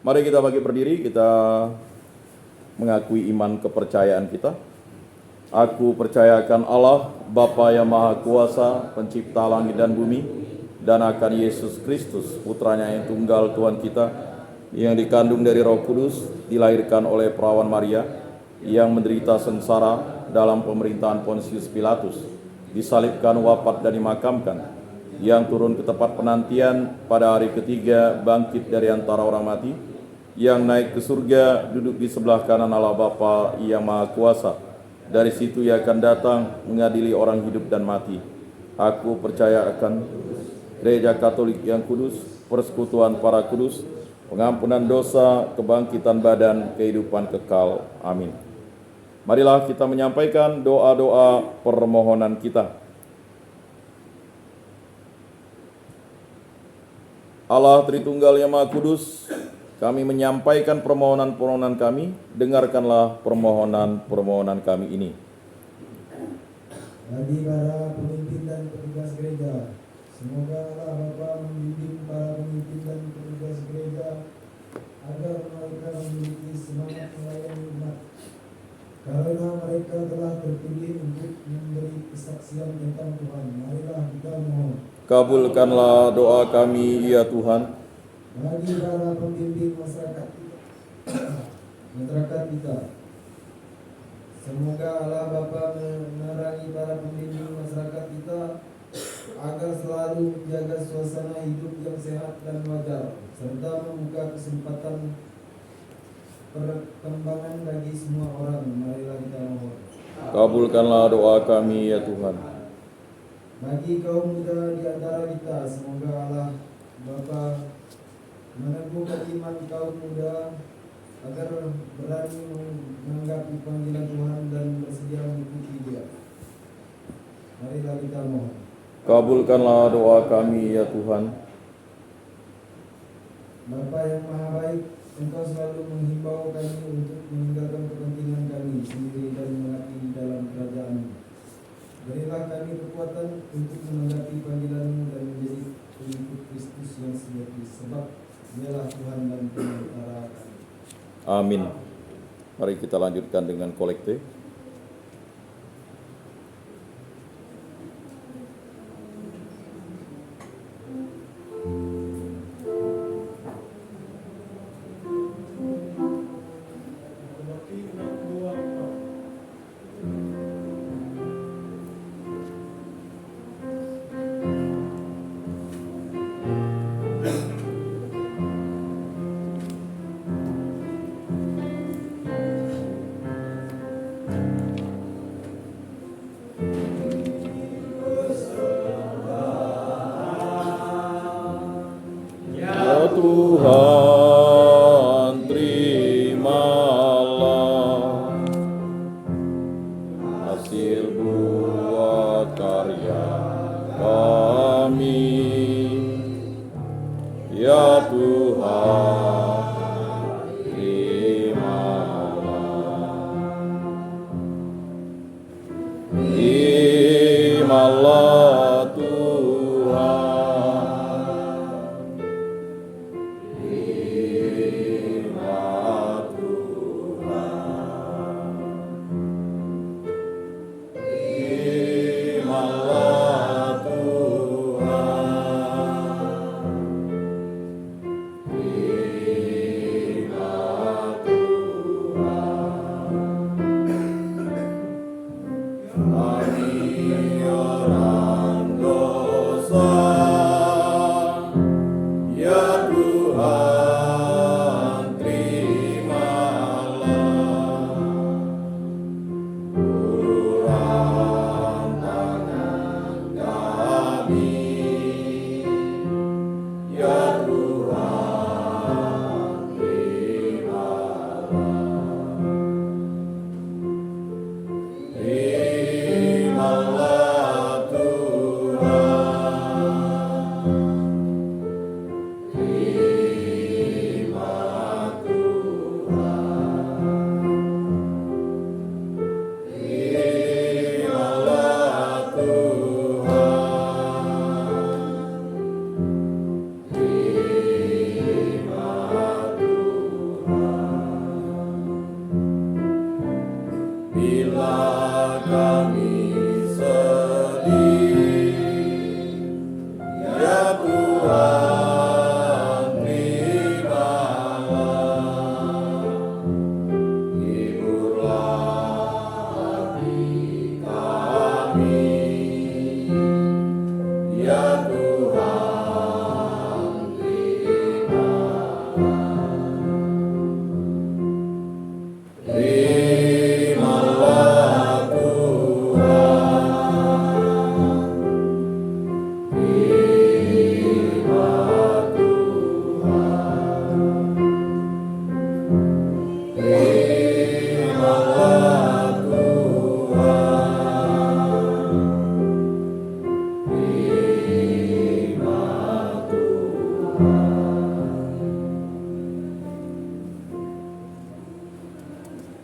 Mari kita bagi berdiri, kita mengakui iman kepercayaan kita. Aku percayakan Allah, Bapa yang Maha Kuasa, pencipta langit dan bumi, dan akan Yesus Kristus, putranya yang tunggal Tuhan kita, yang dikandung dari Roh Kudus, dilahirkan oleh perawan Maria, yang menderita sengsara dalam pemerintahan Pontius Pilatus, disalibkan, wafat dan dimakamkan, yang turun ke tempat penantian, pada hari ketiga bangkit dari antara orang mati, yang naik ke surga, duduk di sebelah kanan Allah Bapa yang Maha Kuasa. Dari situ Ia akan datang mengadili orang hidup dan mati. Aku percaya akan Gereja Katolik yang kudus, persekutuan para kudus, pengampunan dosa, kebangkitan badan, kehidupan kekal. Amin. Marilah kita menyampaikan doa-doa permohonan kita. Allah Tritunggal yang Maha Kudus, kami menyampaikan permohonan-permohonan kami, dengarkanlah permohonan-permohonan kami ini. Bagi para pemimpin dan petugas gereja, semoga Allah Bapa membimbing para pemimpin dan petugas gereja agar mereka memiliki semangat melayani umat, karena mereka telah terpilih untuk memberi kesaksian tentang Tuhan. Marilah kita mohon. Kabulkanlah doa kami, ya Tuhan. Bagi para pembimbing masyarakat kita, semoga Allah Bapa menerangi para pembimbing masyarakat kita agar selalu menjaga suasana hidup yang sehat dan wajar, serta membuka kesempatan perkembangan bagi semua orang. Marilah kita mohon. Kabulkanlah doa kami, ya Tuhan. Bagi kaum muda di antara kita, semoga Allah Bapa meneguhkan iman kaum muda agar berani menanggapi panggilan Tuhan dan bersedia mengikuti Dia. Marilah kita mohon. Kabulkanlah doa kami, ya Tuhan. Bapa yang Maha Baik, Engkau selalu menghimbau kami untuk meninggalkan kepentingan kami sendiri dan mengabdi di dalam kerajaan-Mu. Berilah kami kekuatan untuk menanggapi panggilan-Mu dan menjadi pengikut Kristus yang sejati, sebab Dialah Tuhan dan Penyantara kami. Amin. Mari kita lanjutkan dengan kolekte. Tuhan, terimalah hasil buat karya kami, ya Tuhan, terimalah Tuhan.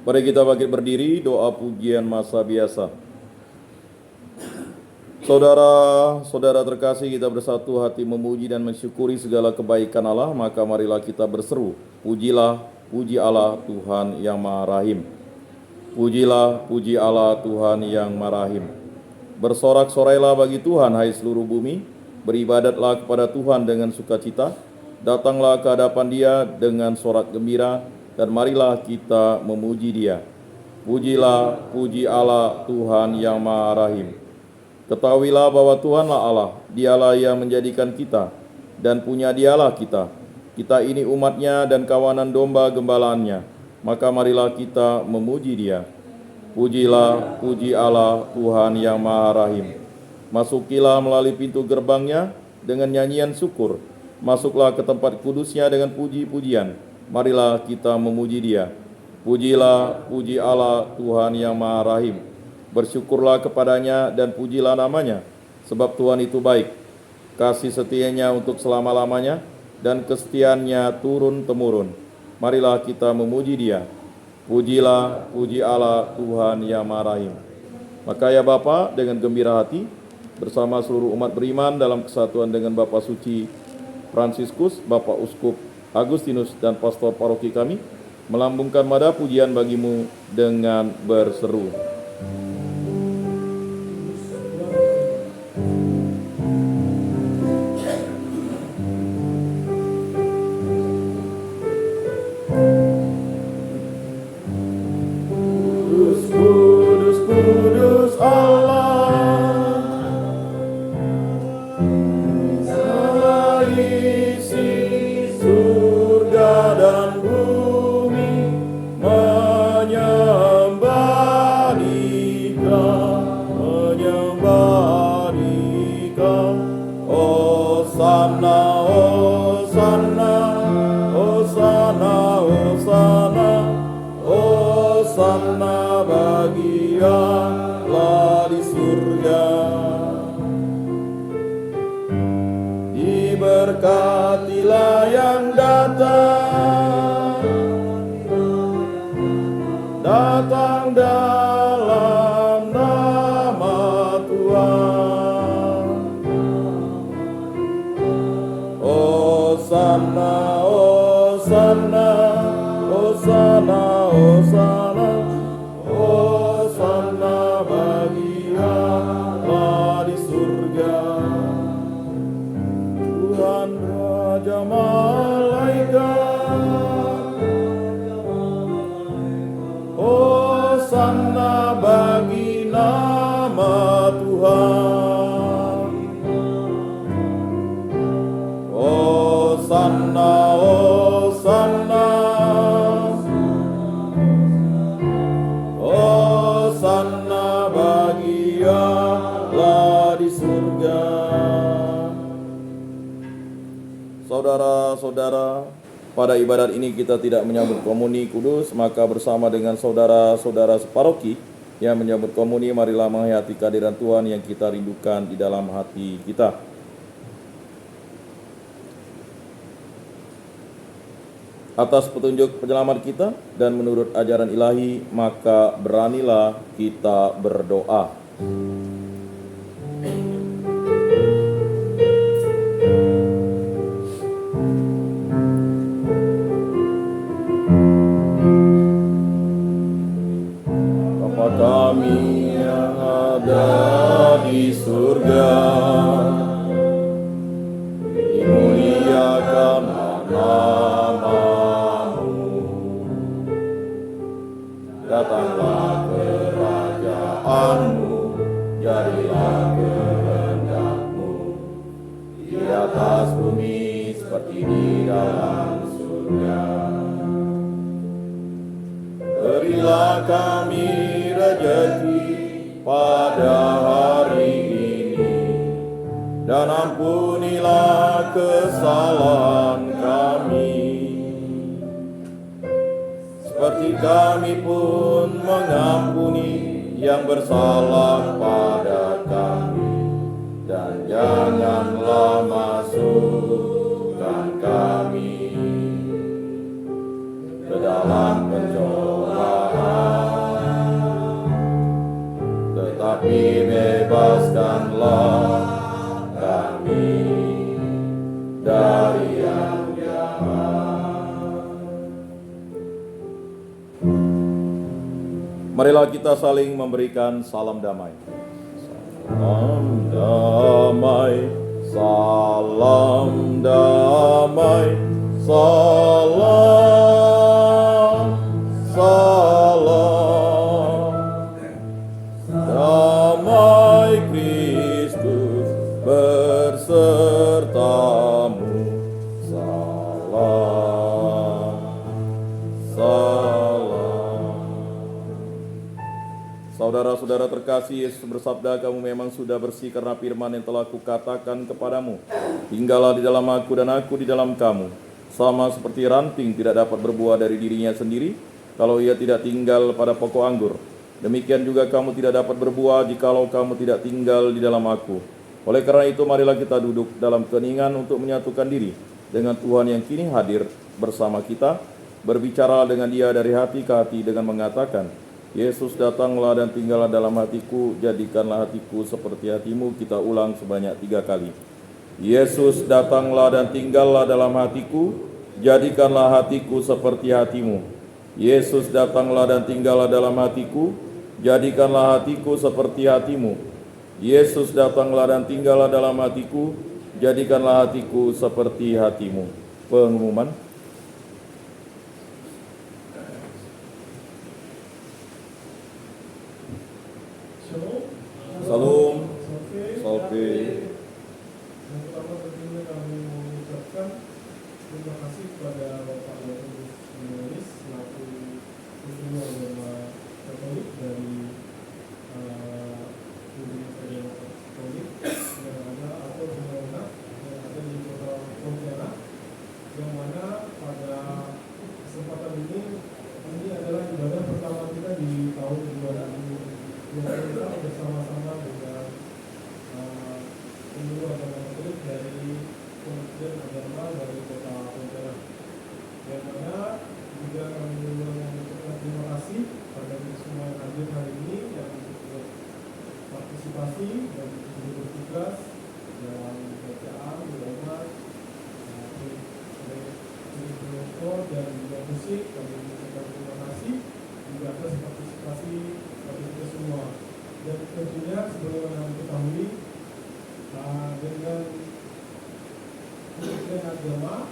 Mari kita bangkit berdiri, doa pujian masa biasa. Saudara-saudara terkasih, kita bersatu hati memuji dan mensyukuri segala kebaikan Allah, maka marilah kita berseru, pujilah, puji Allah Tuhan yang Maha Rahim. Pujilah, puji Allah Tuhan yang Maha Rahim. Bersorak-sorailah bagi Tuhan, hai seluruh bumi, beribadatlah kepada Tuhan dengan sukacita, datanglah ke hadapan Dia dengan sorak gembira, dan marilah kita memuji Dia. Pujilah, puji Allah Tuhan yang Maha Rahim. Ketahuilah bahwa Tuhanlah Allah, Dialah yang menjadikan kita, dan punya Dialah kita. Kita ini umatnya dan kawanan domba gembalaannya, maka marilah kita memuji Dia. Pujilah, puji Allah Tuhan yang Maha Rahim. Masukilah melalui pintu gerbangnya dengan nyanyian syukur. Masuklah ke tempat kudusnya dengan puji-pujian. Marilah kita memuji Dia. Pujilah, puji Allah Tuhan yang Maha Rahim. Bersyukurlah kepadanya dan pujilah namanya, sebab Tuhan itu baik. Kasih setianya untuk selama-lamanya, dan kesetiaannya turun-temurun. Marilah kita memuji Dia. Pujilah, puji Allah Tuhan yang Maha Rahim. Maka ya Bapa, dengan gembira hati, bersama seluruh umat beriman dalam kesatuan dengan Bapak Suci Fransiskus, Bapak Uskup Agustinus, dan Pastor Paroki kami, melambungkan nada pujian bagimu dengan berseru. Kudus, kudus, kudus Allah, isi surga dan bumi menyembah Dia, menyembah Dia. Hosana, Hosana, Hosana, Hosana, Hosana bagi Allah di surga. Diberkatilah yang datang dalam nama Tuhan. Hosana, Hosana, Hosana, Hosana, Hosana bagi Allah di surga. Tuhan Raja Malaikat, Hosana bagi nama Tuhan. Hosana, Hosana, Hosana bagi Allah di surga. Saudara-saudara, pada ibadat ini kita tidak menyambut komuni kudus, maka bersama dengan saudara-saudara separoki yang menyambut komuni, marilah menghayati kehadiran Tuhan yang kita rindukan di dalam hati kita. Atas petunjuk penyelamat kita dan menurut ajaran ilahi, maka beranilah kita berdoa. Bapa kami yang ada di surga, dimuliakanlah nama-Mu, datanglah kerajaan-Mu, jadilah kehendak-Mu di atas bumi seperti di dalam surga. Berilah kami rezeki pada hari ini, dan ampunilah kesalahan kami, seperti kami pun mengampuni yang bersalah pada kami, dan janganlah masukkan kami ke dalam pencobaan, Marilah kita saling memberikan salam damai. Salam damai, salam damai, salam, salam. Damai Kristus bersertamu. Salam, salam. Saudara-saudara terkasih, Yesus bersabda, kamu memang sudah bersih karena firman yang telah kukatakan kepadamu. Tinggallah di dalam aku dan aku di dalam kamu. Sama seperti ranting tidak dapat berbuah dari dirinya sendiri kalau ia tidak tinggal pada pokok anggur. Demikian juga kamu tidak dapat berbuah jikalau kamu tidak tinggal di dalam aku. Oleh karena itu marilah kita duduk dalam keheningan untuk menyatukan diri dengan Tuhan yang kini hadir bersama kita, berbicara dengan Dia dari hati ke hati dengan mengatakan, Yesus datanglah dan tinggallah dalam hatiku, jadikanlah hatiku seperti hatimu. Kita ulang sebanyak 3 kali. Yesus datanglah dan tinggallah dalam hatiku, jadikanlah hatiku seperti hatimu. Yesus datanglah dan tinggallah dalam hatiku, jadikanlah hatiku seperti hatimu. Yesus datanglah dan tinggallah dalam hatiku, jadikanlah hatiku seperti hatimu. Pengumuman. Salam. Salve. Yang pertama tentunya kami mengucapkan terima kasih kepada Bapak Yakobus Menulis selaku pimpinan agama Katolik dari Universitas Agama Katolik yang ada atau Semarang yang ada di kota Pontianak, yang mana pada kesempatan ini adalah ibadah pertama kita di tahun 2020 bersama-sama dengan pengurus agama Katolik dari Kementerian Agama dari Kota Pontianak, yang mana juga kami mengucapkan terima kasih pada semua yang hadir hari ini yang berpartisipasi dan bertugas dalam bacaan, doa, proyektor dan juga musik. Kami mengucapkan terima kasih juga atas partisipasi bagi kita semua. Dan tentunya sebagaimana diketahui dengan Kementerian Agama,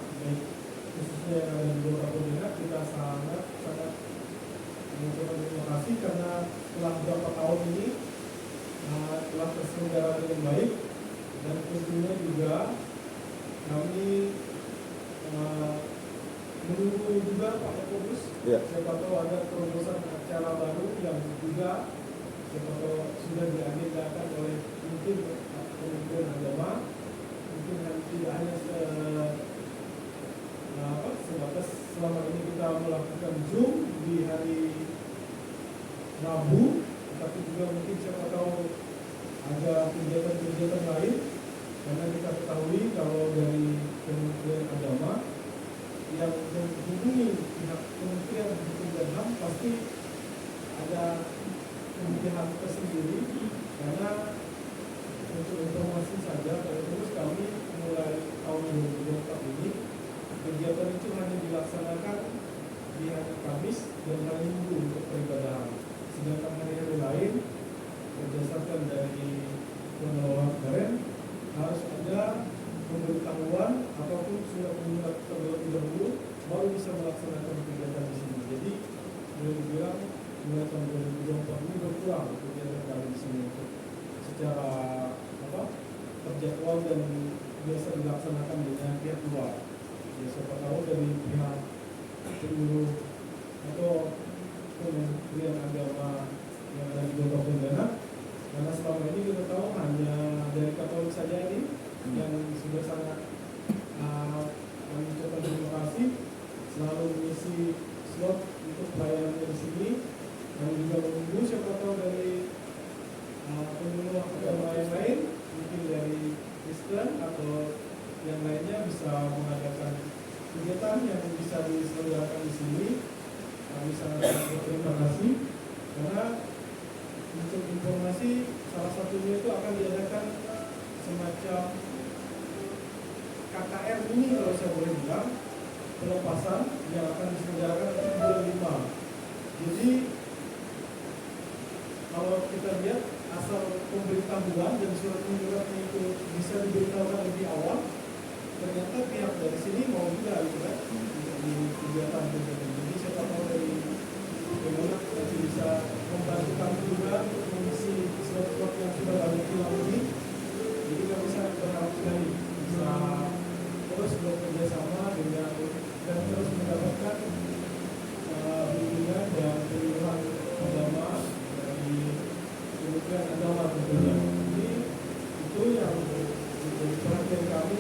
khususnya yang ada di Kota Pontianak, kita sangat mengucapkan terima kasih karena setelah beberapa tahun ini telah terselenggara dengan baik, dan tentunya juga kami menunggu juga Pak Yakobus. Siapa tahu ada terobosan acara baru yang juga siapa tahu sudah diagendakan oleh mungkin Kementerian Agama, mungkin tidak hanya sebatas selama ini kita melakukan Zoom di hari Rabu, tapi juga mungkin siapa tahu ada kegiatan-kegiatan lain, karena kita ketahui kalau dari Kementerian Agama yang menghubungi pihak Kementerian Hukum dan HAM pasti ada kemudian tersendiri, karena untuk informasi saja, terus kami mulai tahun 2024 ini kegiatan itu hanya dilaksanakan di hari Kamis dan hari Minggu untuk peribadahan, sedangkan hari-hari lain berdasarkan dari pengelola kemarin harus ada pemberitahuan ataupun surat pengunduran terlebih dahulu baru bisa melaksanakan kegiatan di sini. Jadi boleh dibilang mulai tahun 2024 ini berkurang kegiatan kami di sini untuk secara terjadwal dan biasa dilaksanakan dengan pihak luar. Ya, siapa tahu dari pihak pengurus atau Kementerian Agama yang ada di Kota Pontianak, karena selama ini kita tahu hanya dari Katolik saja ini yang sudah sangat mengucapkan terima kasih selalu mengisi slot untuk pelayanan di sini, dan juga menunggu siapa tahu dari pengurus agama yang lain, mungkin dari Kristen atau yang lainnya bisa mengadakan kegiatan yang bisa diselenggarakan di sini. Kami sangat berterima kasih karena untuk informasi salah satunya itu akan diadakan semacam KKR ini, kalau saya boleh bilang, pelepasan yang akan diselenggarakan di bulan 5. Jadi kalau kita lihat asal pemberitahuan dan surat menyuratnya itu bisa diberitahukan lebih awal, ternyata pihak dari sini mau juga gitu kan di kegiatan gitu. Jadi siapa tahu dari Kemenak nanti bisa membantu kami juga untuk mengisi slot-slot yang sudah kami hilang ini. Jadi kami sangat berharap sekali bisa terus bekerja sama dengan dan terus mendapatkan bimbingan dan penyuluhan agama dari Kementerian Agama tentunya. Jadi itu yang menjadi perhatian kami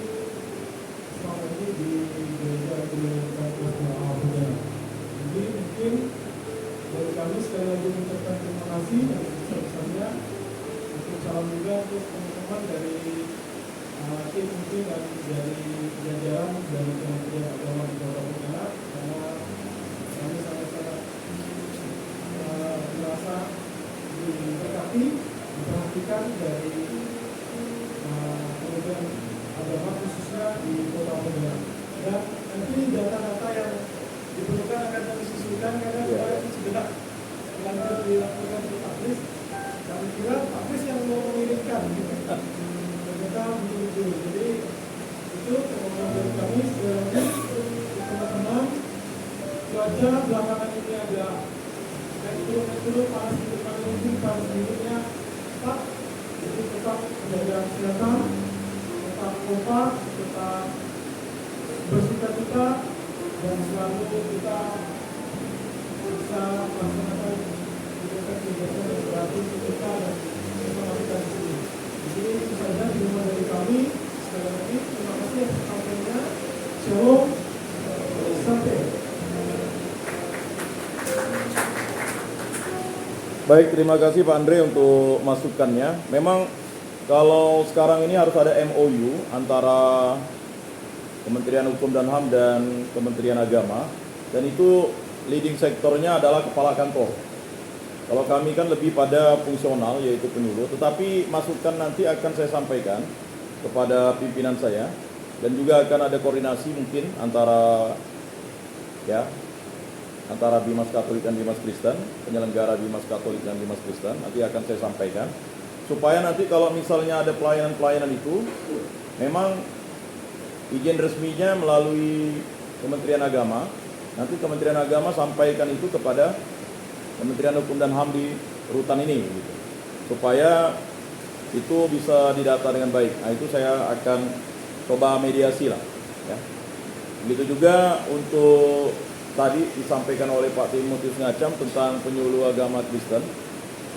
selama ini di gereja Kampus Muhammadiyah. Jadi mungkin dari kami sekali lagi mengucapkan terima kasih dan sebesar-besarnya untuk salam juga untuk teman-teman dari tim mungkin dan dari jajaran dari Kementerian Agama di Kota Pontianak, karena kami sangat-sangat merasa diberkati, diperhatikan dari Kementerian Agama khususnya di Kota Pontianak. Dan nanti data-data yang diperlukan akan kami susulkan karena sudah lanjut dilakukan di Pakris. Kami kira Pakris yang mau mengirimkan gitu. Ternyata begitu. Jadi itu permohonan dari kami sekali lagi teman-teman. Cuaca belakangan ini agak naik turun panas di depan mungkin panas dinginnya tetap, jadi tetap menjaga kesehatan, tetap kompak, tetap bersukacita dan selalu kita bisa melaksanakan kegiatan yang berarti kita dan bersama kita di sini. Jadi itu saja di rumah dari kami. Sekali lagi terima kasih atas sampainya. Shalom. Sampai. Baik, terima kasih Pak Andre untuk masukannya. Memang kalau sekarang ini harus ada MOU antara Kementerian Hukum dan HAM dan Kementerian Agama, dan itu leading sektornya adalah kepala kantor. Kalau kami kan lebih pada fungsional, yaitu penyuluh, tetapi masukan nanti akan saya sampaikan kepada pimpinan saya, dan juga akan ada koordinasi mungkin antara Bimas Katolik dan Bimas Kristen, penyelenggara Bimas Katolik dan Bimas Kristen, nanti akan saya sampaikan, supaya nanti kalau misalnya ada pelayanan-pelayanan itu, memang izin resminya melalui Kementerian Agama, nanti Kementerian Agama sampaikan itu kepada Kementerian Hukum dan HAM di rutan ini, gitu, supaya itu bisa didata dengan baik. Nah, itu saya akan coba mediasi lah. Ya. Begitu juga untuk tadi disampaikan oleh Pak Timotius Ngacam tentang penyuluh agama Kristen.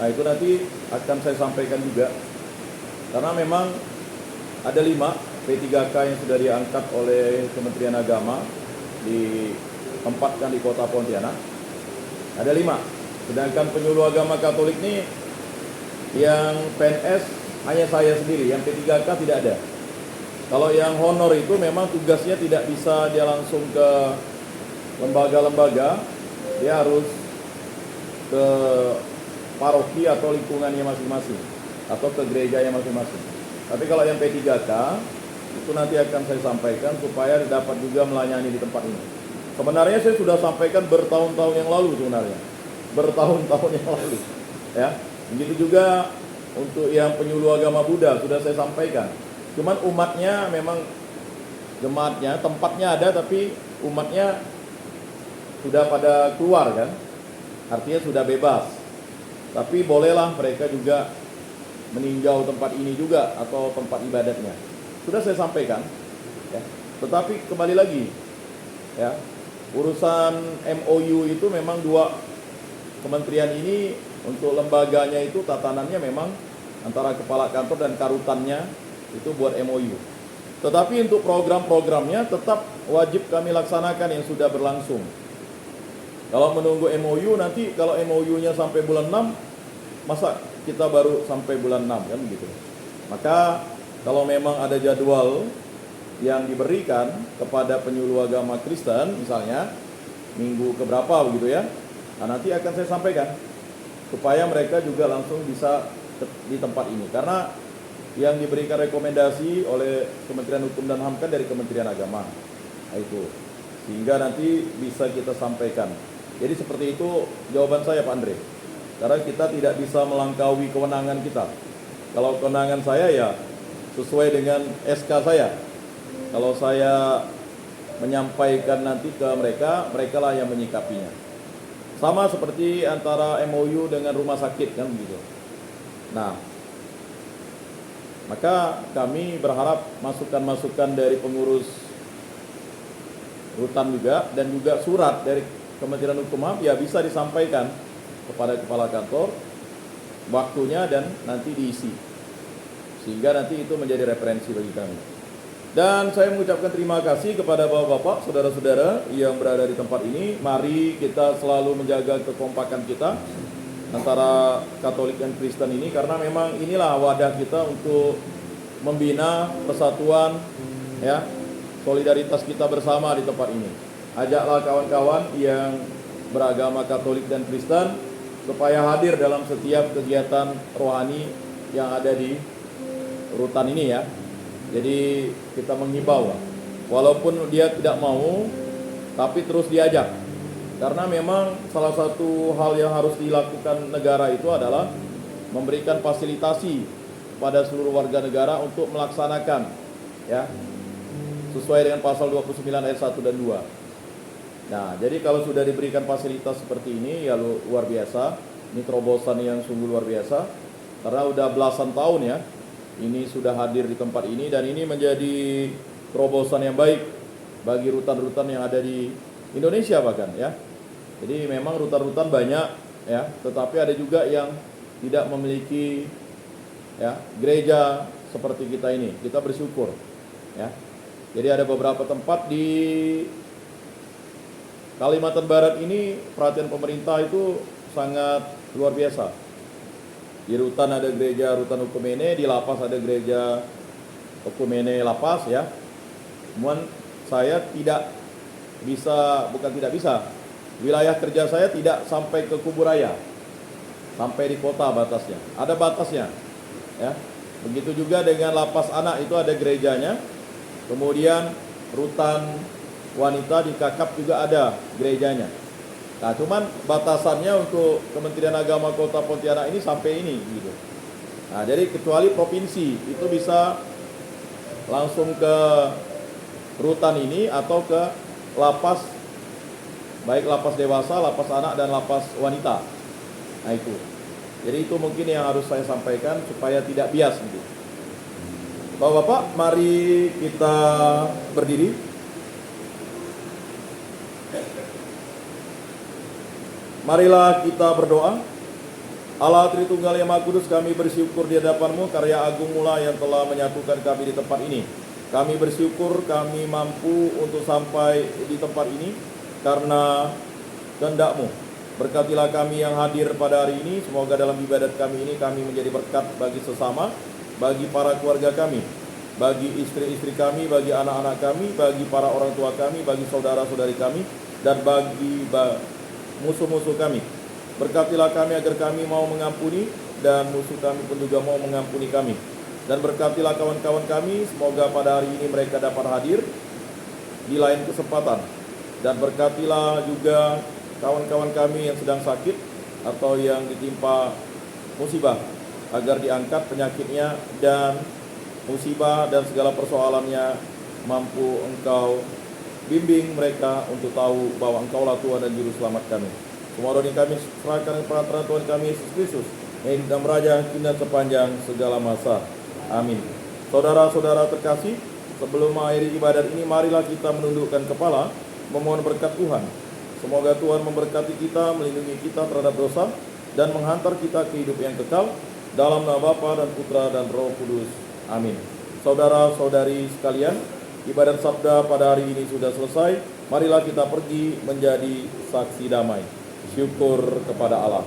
Nah, itu nanti akan saya sampaikan juga, karena memang ada 5 P3K yang sudah diangkat oleh Kementerian Agama ditempatkan di Kota Pontianak. Ada 5. Sedangkan penyuluh agama Katolik ini yang PNS hanya saya sendiri, yang P3K tidak ada. Kalau yang honor itu memang tugasnya tidak bisa dia langsung ke lembaga-lembaga, dia harus ke paroki atau lingkungannya masing-masing, atau ke gerejanya masing-masing. Tapi kalau yang P3K, itu nanti akan saya sampaikan supaya dapat juga melayani di tempat ini. Sebenarnya saya sudah sampaikan bertahun-tahun yang lalu sebenarnya. Bertahun-tahun yang lalu. Ya. Begitu juga untuk yang penyuluh agama Buddha sudah saya sampaikan. Cuman umatnya memang jemaatnya, tempatnya ada tapi umatnya sudah pada keluar kan. Artinya sudah bebas. Tapi bolehlah mereka juga meninjau tempat ini juga atau tempat ibadatnya. Sudah saya sampaikan. Ya. Tetapi kembali lagi, ya, urusan MOU itu memang 2 kementerian ini untuk lembaganya itu tatanannya memang antara kepala kantor dan karutannya itu buat MOU. Tetapi untuk program-programnya tetap wajib kami laksanakan yang sudah berlangsung. Kalau menunggu MOU nanti kalau MOU-nya sampai bulan 6, masa kita baru sampai bulan 6 kan begitu. Maka kalau memang ada jadwal yang diberikan kepada penyuluh agama Kristen misalnya minggu keberapa begitu ya, nah, nanti akan saya sampaikan supaya mereka juga langsung bisa di tempat ini, karena yang diberikan rekomendasi oleh Kementerian Hukum dan HAM kan dari Kementerian Agama. Nah, itu sehingga nanti bisa kita sampaikan. Jadi seperti itu jawaban saya Pak Andre. Karena kita tidak bisa melangkaui kewenangan kita. Kalau kewenangan saya ya sesuai dengan SK saya. Kalau saya menyampaikan nanti ke mereka, mereka lah yang menyikapinya. Sama seperti antara MOU dengan rumah sakit kan begitu. Nah, maka kami berharap masukan-masukan dari pengurus rutan juga dan juga surat dari Kementerian Hukum HAM ya bisa disampaikan kepada kepala kantor waktunya dan nanti diisi sehingga nanti itu menjadi referensi bagi kami. Dan saya mengucapkan terima kasih kepada bapak-bapak, saudara-saudara yang berada di tempat ini. Mari kita selalu menjaga kekompakan kita antara Katolik dan Kristen ini, karena memang inilah wadah kita untuk membina persatuan, ya, solidaritas kita bersama di tempat ini. Ajaklah kawan-kawan yang beragama Katolik dan Kristen supaya hadir dalam setiap kegiatan rohani yang ada di rutan ini ya. Jadi kita menghimbau, walaupun dia tidak mau, tapi terus diajak. Karena memang salah satu hal yang harus dilakukan negara itu adalah memberikan fasilitasi pada seluruh warga negara untuk melaksanakan, ya, sesuai dengan pasal 29 ayat 1 dan 2. Nah, jadi kalau sudah diberikan fasilitas seperti ini, ya luar biasa. Ini terobosan yang sungguh luar biasa. Karena udah belasan tahun ya, ini sudah hadir di tempat ini, dan ini menjadi terobosan yang baik bagi rutan-rutan yang ada di Indonesia bahkan ya. Jadi memang rutan-rutan banyak ya, tetapi ada juga yang tidak memiliki ya gereja seperti kita ini. Kita bersyukur ya. Jadi ada beberapa tempat di Kalimantan Barat ini perhatian pemerintah itu sangat luar biasa. Di rutan ada gereja rutan Okumene, di lapas ada gereja Okumene lapas ya. Namun saya tidak bisa, bukan tidak bisa, wilayah kerja saya tidak sampai ke Kuburaya, sampai di kota batasnya, ada batasnya ya. Begitu juga dengan lapas anak itu ada gerejanya. Kemudian rutan wanita di Kakap juga ada gerejanya. Nah, cuman batasannya untuk Kementerian Agama Kota Pontianak ini sampai ini gitu. Nah, jadi kecuali provinsi itu bisa langsung ke rutan ini atau ke lapas, baik lapas dewasa, lapas anak, dan lapas wanita. Nah itu. Jadi itu mungkin yang harus saya sampaikan supaya tidak bias gitu. Bapak-bapak, mari kita berdiri. Marilah kita berdoa. Allah Tritunggal yang Maha Kudus, kami bersyukur di hadapan-Mu karya agung mula yang telah menyatukan kami di tempat ini. Kami bersyukur kami mampu untuk sampai di tempat ini karena kehendak-Mu. Berkatilah kami yang hadir pada hari ini. Semoga dalam ibadat kami ini kami menjadi berkat bagi sesama, bagi para keluarga kami, bagi istri-istri kami, bagi anak-anak kami, bagi para orang tua kami, bagi saudara-saudari kami, dan bagi musuh-musuh kami. Berkatilah kami agar kami mau mengampuni, dan musuh kami pun juga mau mengampuni kami. Dan berkatilah kawan-kawan kami, semoga pada hari ini mereka dapat hadir di lain kesempatan. Dan berkatilah juga kawan-kawan kami yang sedang sakit atau yang ditimpa musibah, agar diangkat penyakitnya dan musibah dan segala persoalannya mampu Engkau bimbing mereka untuk tahu bahwa Engkaulah Tuhan dan Juru Selamat kami. Semua doa ini kami serahkan kepada Tuhan kami Yesus Kristus, yang hidup dan beraja kini dan sepanjang segala masa. Amin. Saudara-saudara terkasih, sebelum mengakhiri ibadat ini, marilah kita menundukkan kepala, memohon berkat Tuhan. Semoga Tuhan memberkati kita, melindungi kita terhadap dosa, dan menghantar kita ke hidup yang kekal, dalam nama Bapa dan Putra dan Roh Kudus. Amin. Saudara-saudari sekalian, ibadat sabda pada hari ini sudah selesai. Marilah kita pergi menjadi saksi damai. Syukur kepada Allah.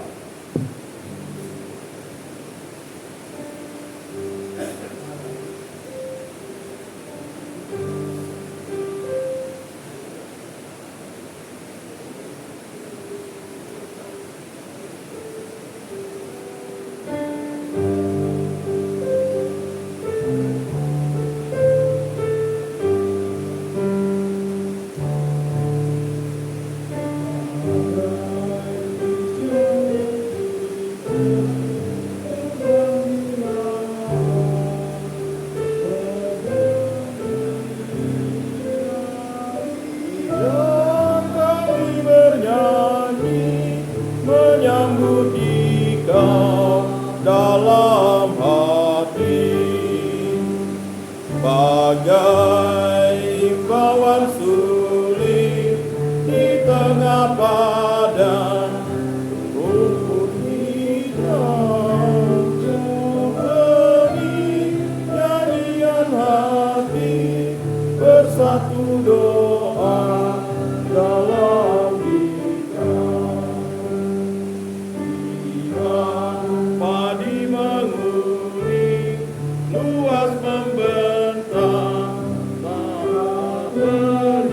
Bapa dan Roh hidang beri nyanyian hati bersatu doa dalam padi menguning, luas membentang, tak berhingga